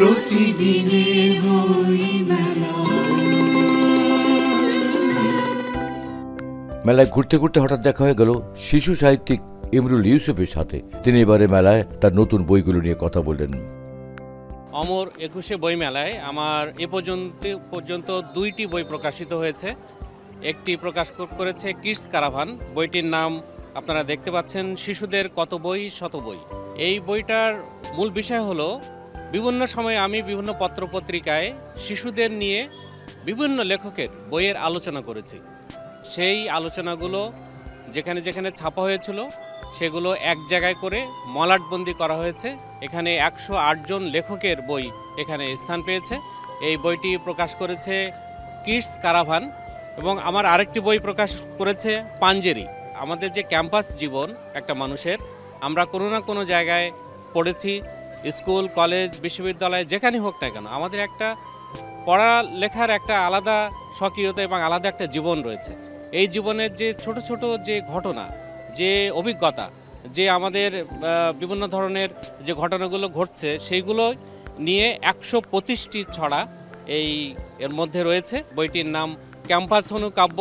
প্রতিদিনের বই মেলা। মেলায় ঘুরতে ঘুরতে হঠাৎ দেখা হয়ে গেল শিশু সাহিত্যিক ইমরুল ইউসুফের সাথে। তিনি এবারে মেলায় তার নতুন বইগুলো নিয়ে কথা বললেন। অমর ২১শে বই মেলায় আমার এ পর্যন্ত ২টি বই প্রকাশিত হয়েছে। একটি প্রকাশ করেছে কিডস কারাভান, বইটির নাম আপনারা দেখতে পাচ্ছেন, শিশুদের কত বই শত বই। এই বইটার মূল বিষয় হলো, বিভিন্ন সময়ে আমি বিভিন্ন পত্রপত্রিকায় শিশুদের নিয়ে বিভিন্ন লেখকের বইয়ের আলোচনা করেছি। সেই আলোচনাগুলো যেখানে যেখানে ছাপা হয়েছিল সেগুলো এক জায়গায় করে মলাটবন্দি করা হয়েছে। এখানে ১০৮ জন লেখকের বই এখানে স্থান পেয়েছে। এই বইটি প্রকাশ করেছে কিডস কারাভান। এবং আমার আরেকটি বই প্রকাশ করেছে পাঞ্জেরি। আমাদের যে ক্যাম্পাস জীবন একটা মানুষের, আমরা কোনো না কোনো জায়গায় পড়েছি, স্কুল, কলেজ, বিশ্ববিদ্যালয়, যেখানে হোক না কেন, আমাদের একটা পড়ালেখার একটা আলাদা স্বকীয়তা এবং আলাদা একটা জীবন রয়েছে। এই জীবনের যে ছোট ছোট যে ঘটনা, যে অভিজ্ঞতা, যে আমাদের বিভিন্ন ধরনের যে ঘটনাগুলো ঘটছে, সেইগুলো নিয়ে ১২৫টি ছড়া এর মধ্যে রয়েছে। বইটির নাম ক্যাম্পাস অনুকাব্য।